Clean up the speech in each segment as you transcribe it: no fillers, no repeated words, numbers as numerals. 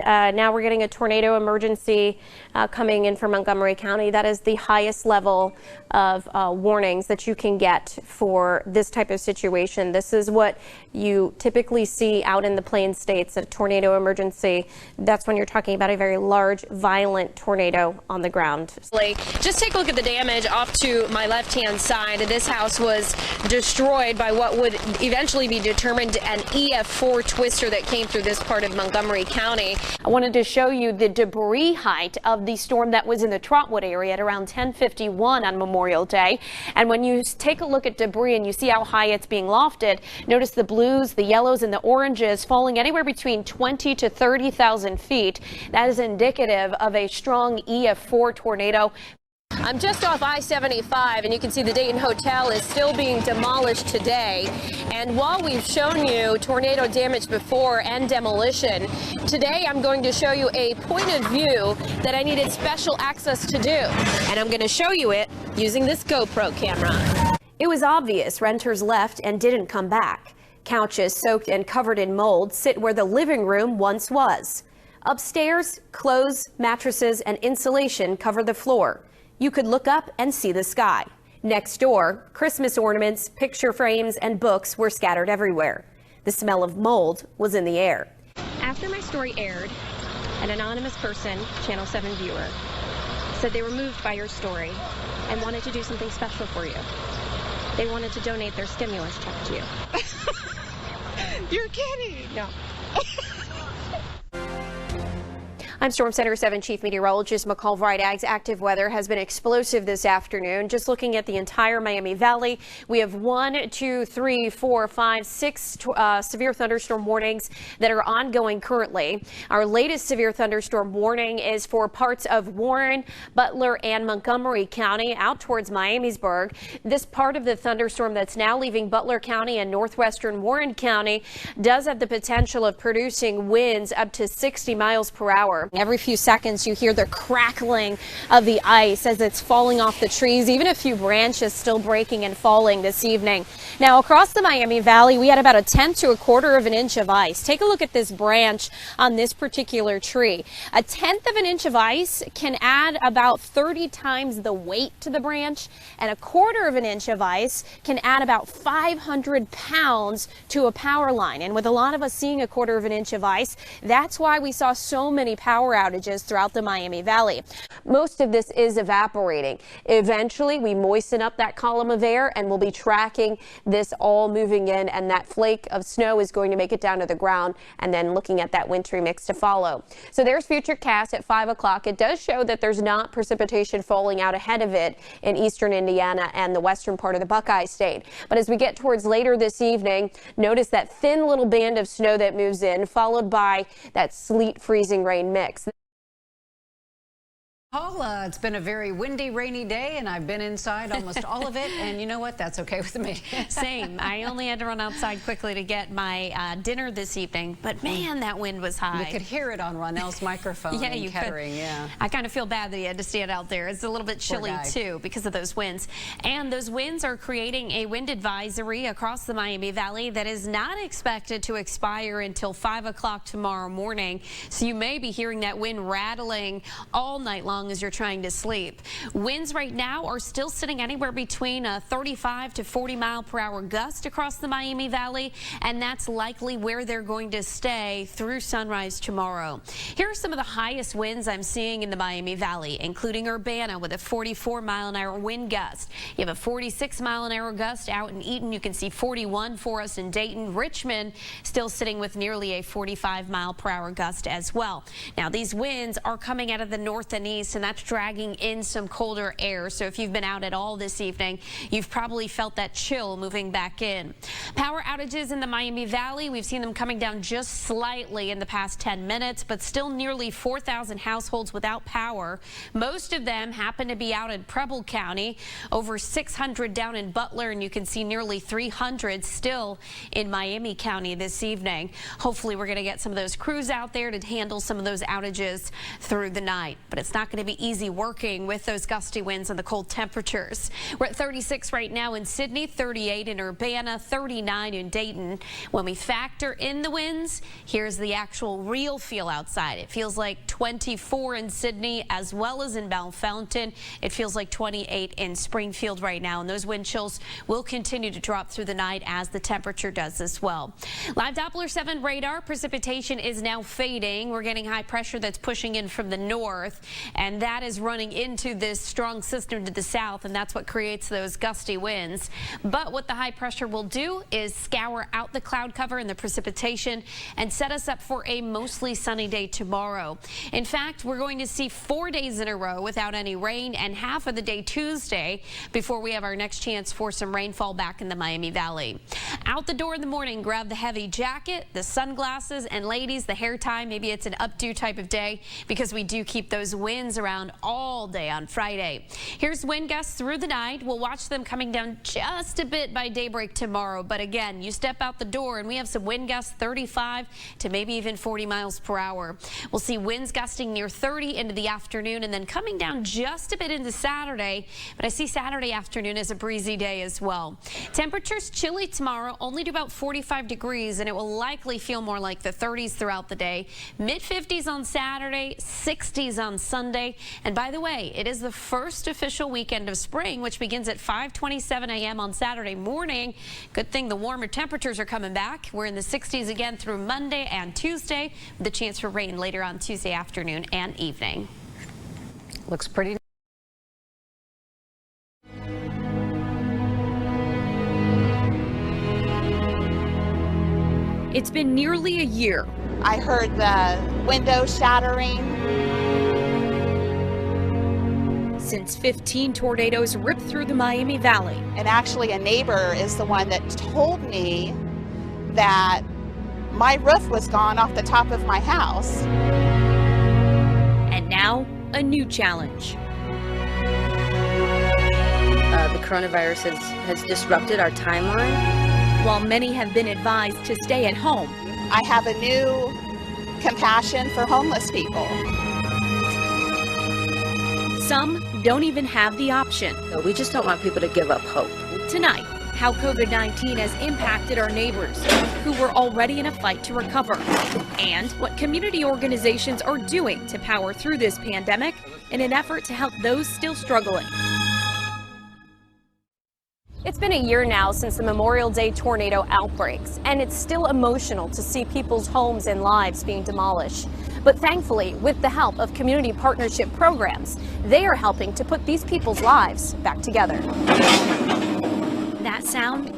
Now we're getting a tornado emergency coming in from Montgomery County. That is the highest level of warnings that you can get for this type of situation. This is what you typically see out in the Plain States, a tornado emergency. That's when you're talking about a very large, violent tornado on the ground. Just take a look at the damage off to my left-hand side. This house was destroyed by what would eventually be determined an EF4 twister that came through this part of Montgomery County. I wanted to show you the debris height of the storm that was in the Trotwood area at around 10:51 on Memorial Day. And when you take a look at debris and you see how high it's being lofted, notice the blues, the yellows, and the oranges falling anywhere between 20 to 30,000 feet. That is indicative of a strong EF4 tornado. I'm just off I-75, and you can see the Dayton Hotel is still being demolished today. And while we've shown you tornado damage before and demolition, today I'm going to show you a point of view that I needed special access to do. And I'm going to show you it using this GoPro camera. It was obvious renters left and didn't come back. Couches soaked and covered in mold sit where the living room once was. Upstairs, clothes, mattresses, and insulation cover the floor. You could look up and see the sky. Next door, Christmas ornaments, picture frames, and books were scattered everywhere. The smell of mold was in the air. After my story aired, an anonymous person, Channel 7 viewer, said they were moved by your story and wanted to do something special for you. They wanted to donate their stimulus check to you. You're kidding. No. I'm Storm Center 7 Chief Meteorologist McCall Vrydaghs. Active weather has been explosive this afternoon. Just looking at the entire Miami Valley, we have 1, 2, 3, 4, 5, 6 severe thunderstorm warnings that are ongoing currently. Our latest severe thunderstorm warning is for parts of Warren, Butler, and Montgomery County out towards Miamisburg. This part of the thunderstorm that's now leaving Butler County and northwestern Warren County does have the potential of producing winds up to 60 miles per hour. Every few seconds you hear the crackling of the ice as it's falling off the trees, even a few branches still breaking and falling this evening. Now across the Miami Valley, we had about 1/10 to 1/4 of an inch of ice. Take a look at this branch on this particular tree. 1/10 of an inch of ice can add about 30 times the weight to the branch, and 1/4 of an inch of ice can add about 500 pounds to a power line. And with a lot of us seeing 1/4 of an inch of ice, that's why we saw so many power outages throughout the Miami Valley. Most of this is evaporating. Eventually, we moisten up that column of air and we'll be tracking this all moving in, and that flake of snow is going to make it down to the ground, and then looking at that wintry mix to follow. So there's Futurecast at 5 o'clock. It does show that there's not precipitation falling out ahead of it in eastern Indiana and the western part of the Buckeye State. But as we get towards later this evening, notice that thin little band of snow that moves in, followed by that sleet freezing rain mix. Paula, it's been a very windy, rainy day, and I've been inside almost all of it, and you know what? That's okay with me. Same. I only had to run outside quickly to get my dinner this evening, but man, that wind was high. You could hear it on Ronell's microphone. Yeah, you Kettering, could. Yeah. I kind of feel bad that he had to stand out there. It's a little bit chilly too because of those winds. And those winds are creating a wind advisory across the Miami Valley that is not expected to expire until 5 o'clock tomorrow morning. So you may be hearing that wind rattling all night long as you're trying to sleep. Winds right now are still sitting anywhere between a 35 to 40 mile per hour gust across the Miami Valley, and that's likely where they're going to stay through sunrise tomorrow. Here are some of the highest winds I'm seeing in the Miami Valley, including Urbana with a 44 mile an hour wind gust. You have a 46 mile an hour gust out in Eaton. You can see 41 for us in Dayton. Richmond still sitting with nearly a 45 mile per hour gust as well. Now these winds are coming out of the north and east, and that's dragging in some colder air. So if you've been out at all this evening, you've probably felt that chill moving back in. Power outages in the Miami Valley, we've seen them coming down just slightly in the past 10 minutes, but still nearly 4,000 households without power. Most of them happen to be out in Preble County, over 600 down in Butler, and you can see nearly 300 still in Miami County this evening. Hopefully we're going to get some of those crews out there to handle some of those outages through the night, but it's not going to going to be easy working with those gusty winds and the cold temperatures. We're at 36 right now in Sydney, 38 in Urbana, 39 in Dayton. When we factor in the winds, here's the actual real feel outside. It feels like 24 in Sydney as well as in Bellefontaine. It feels like 28 in Springfield right now, and those wind chills will continue to drop through the night as the temperature does as well. Live Doppler 7 radar, precipitation is now fading. We're getting high pressure that's pushing in from the north, and that is running into this strong system to the south, and that's what creates those gusty winds. But what the high pressure will do is scour out the cloud cover and the precipitation and set us up for a mostly sunny day tomorrow. In fact, we're going to see 4 days in a row without any rain and half of the day Tuesday before we have our next chance for some rainfall back in the Miami Valley. Out the door in the morning, grab the heavy jacket, the sunglasses, and ladies, the hair tie. Maybe it's an updo type of day because we do keep those winds around all day on Friday. Here's wind gusts through the night. We'll watch them coming down just a bit by daybreak tomorrow. But again, you step out the door and we have some wind gusts 35 to maybe even 40 miles per hour. We'll see winds gusting near 30 into the afternoon and then coming down just a bit into Saturday. But I see Saturday afternoon as a breezy day as well. Temperatures chilly tomorrow, only to about 45 degrees, and it will likely feel more like the 30s throughout the day. Mid-50s on Saturday, 60s on Sunday. And by the way, it is the first official weekend of spring, which begins at 5:27 a.m. on Saturday morning. Good thing the warmer temperatures are coming back. We're in the 60s again through Monday and Tuesday, with a chance for rain later on Tuesday afternoon and evening. Looks pretty. It's been nearly a year. I heard the window shattering. Since 15 tornadoes ripped through the Miami Valley. And actually a neighbor is the one that told me that my roof was gone off the top of my house. And now, a new challenge. The coronavirus has disrupted our timeline. While many have been advised to stay at home, I have a new compassion for homeless people. some don't even have the option. We just don't want people to give up hope. Tonight, how COVID-19 has impacted our neighbors who were already in a fight to recover, and what community organizations are doing to power through this pandemic in an effort to help those still struggling. It's been a year now since the Memorial Day tornado outbreaks, and it's still emotional to see people's homes and lives being demolished. But thankfully, with the help of community partnership programs, they are helping to put these people's lives back together. That sound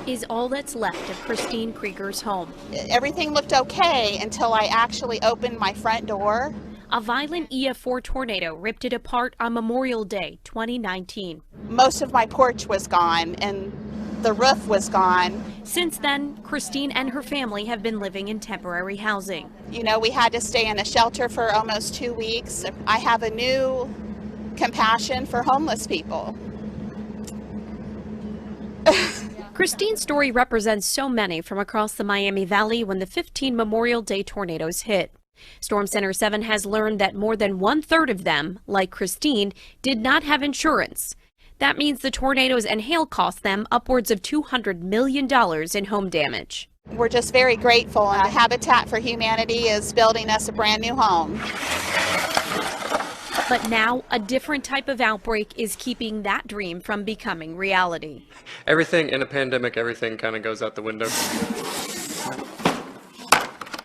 is all that's left of Christine Krieger's home. Everything looked okay until I actually opened my front door. A violent EF4 tornado ripped it apart on Memorial Day 2019. Most of my porch was gone and the roof was gone. Since then, Christine and her family have been living in temporary housing. You know, we had to stay in a shelter for almost 2 weeks. I have a new compassion for homeless people. Christine's story represents so many from across the Miami Valley when the 15 Memorial Day tornadoes hit. Storm Center 7 has learned that more than 1/3 of them, like Christine, did not have insurance. That means the tornadoes and hail cost them upwards of $200 million in home damage. We're just very grateful, and Habitat for Humanity is building us a brand new home. But now a different type of outbreak is keeping that dream from becoming reality. Everything in a pandemic, everything kind of goes out the window.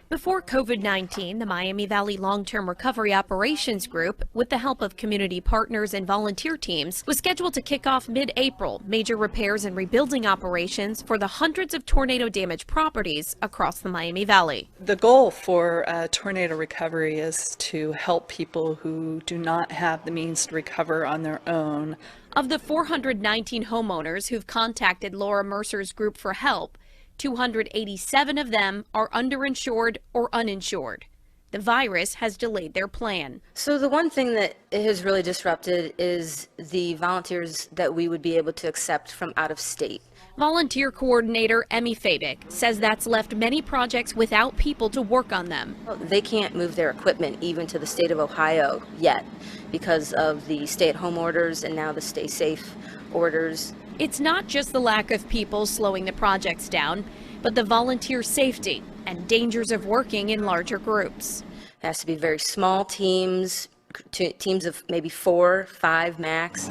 Before COVID-19, the Miami Valley Long-Term Recovery Operations Group, with the help of community partners and volunteer teams, was scheduled to kick off mid-April major repairs and rebuilding operations for the hundreds of tornado-damaged properties across the Miami Valley. The goal for tornado recovery is to help people who do not have the means to recover on their own. Of the 419 homeowners who've contacted Laura Mercer's group for help, 287 of them are underinsured or uninsured. The virus has delayed their plan. So the one thing that has really disrupted is the volunteers that we would be able to accept from out of state. Volunteer coordinator Emmy Fabic says that's left many projects without people to work on them. They can't move their equipment even to the state of Ohio yet because of the stay-at-home orders and now the stay safe orders. It's not just the lack of people slowing the projects down, but the volunteer safety and dangers of working in larger groups. It has to be very small teams, teams of maybe 4, 5 max.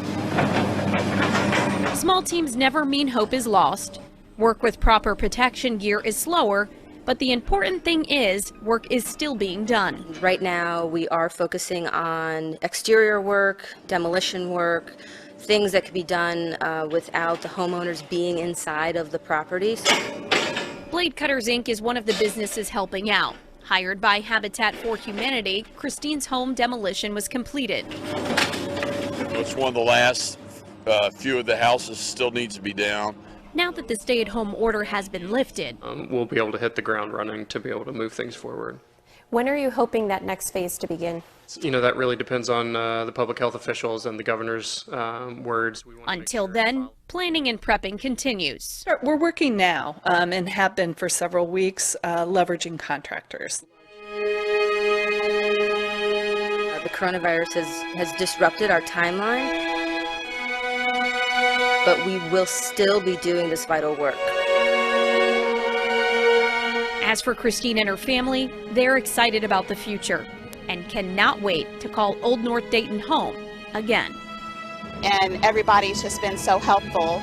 Small teams never mean hope is lost. Work with proper protection gear is slower, but the important thing is work is still being done. Right now we are focusing on exterior work, demolition work, things that could be done without the homeowners being inside of the properties. Blade Cutters Inc. is one of the businesses helping out. Hired by Habitat for Humanity, Christine's home demolition was completed. It's one of the last few of the houses still needs to be down. Now that the stay-at-home order has been lifted, we'll be able to hit the ground running to be able to move things forward. When are you hoping that next phase to begin? You know, that really depends on the public health officials and the governor's words. Until then, planning and prepping continues. We're working now and have been for several weeks, leveraging contractors. The coronavirus has disrupted our timeline, but we will still be doing this vital work. As for Christine and her family, they're excited about the future and cannot wait to call Old North Dayton home again. And everybody's just been so helpful.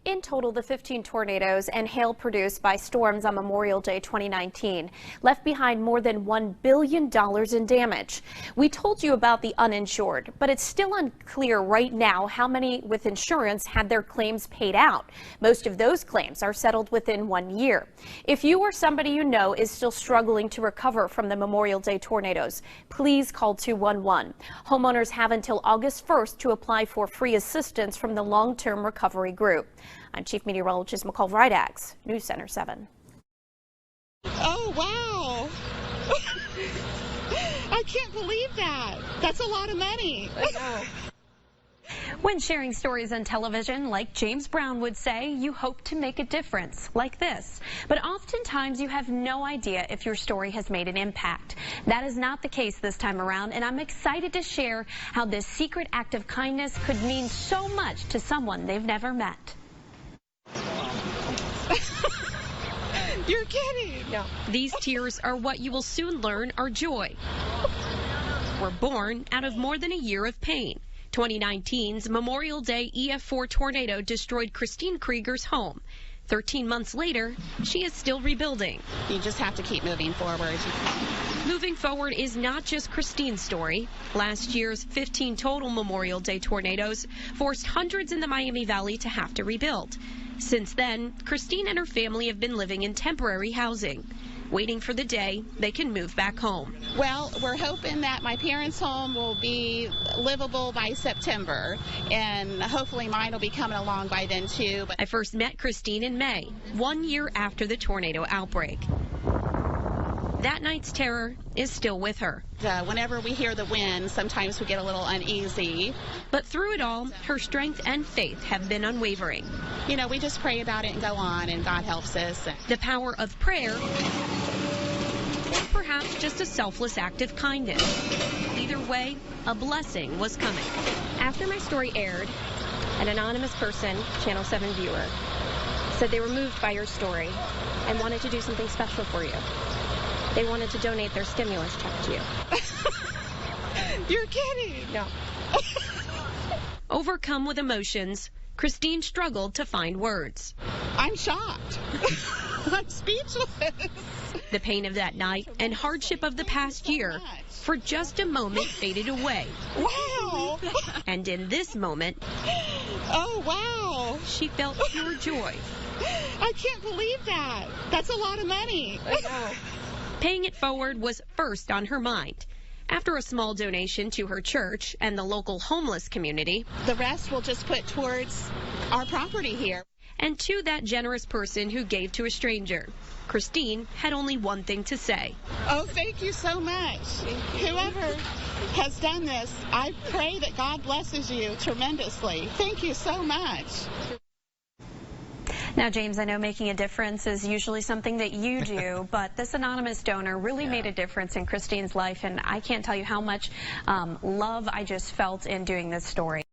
In total, the 15 tornadoes and hail produced by storms on Memorial Day 2019 left behind more than $1 billion in damage. We told you about the uninsured, but it's still unclear right now how many with insurance had their claims paid out. Most of those claims are settled within 1 year. If you or somebody you know is still struggling to recover from the Memorial Day tornadoes, please call 211. Homeowners have until August 1st to apply for free assistance from the Long-Term Recovery Group. I'm Chief Meteorologist McCall Vrydaghs, News Center 7. Oh, wow. I can't believe that. That's a lot of money. I know. When sharing stories on television, like James Brown would say, you hope to make a difference, like this. But oftentimes you have no idea if your story has made an impact. That is not the case this time around, and I'm excited to share how this secret act of kindness could mean so much to someone they've never met. You're kidding. No. These tears are what you will soon learn are joy. Were born out of more than a year of pain. 2019's Memorial Day EF4 tornado destroyed Christine Krieger's home. 13 months later, she is still rebuilding. You just have to keep moving forward. Moving forward is not just Christine's story. Last year's 15 total Memorial Day tornadoes forced hundreds in the Miami Valley to have to rebuild. Since then, Christine and her family have been living in temporary housing, waiting for the day they can move back home. Well, we're hoping that my parents' home will be livable by September, and hopefully mine will be coming along by then too. But I first met Christine in May, 1 year after the tornado outbreak. That night's terror is still with her. Whenever we hear the wind, sometimes we get a little uneasy. But through it all, her strength and faith have been unwavering. You know, we just pray about it and go on, and God helps us. The power of prayer, or perhaps just a selfless act of kindness. Either way, a blessing was coming. After my story aired, an anonymous person, Channel 7 viewer, said they were moved by your story and wanted to do something special for you. They wanted to donate their stimulus check to you. You're kidding. No. Overcome with emotions, Christine struggled to find words. I'm shocked. I'm speechless. The pain of that night and hardship of the past year for just a moment faded away. Wow. And in this moment, oh, wow, she felt pure joy. I can't believe that. That's a lot of money. I know. Paying it forward was first on her mind. After a small donation to her church and the local homeless community, the rest we'll just put towards our property here. And to that generous person who gave to a stranger, Christine had only one thing to say. Oh, thank you so much. Whoever has done this, I pray that God blesses you tremendously. Thank you so much. Now, James, I know making a difference is usually something that you do, but this anonymous donor really made a difference in Christine's life, and I can't tell you how much love I just felt in doing this story.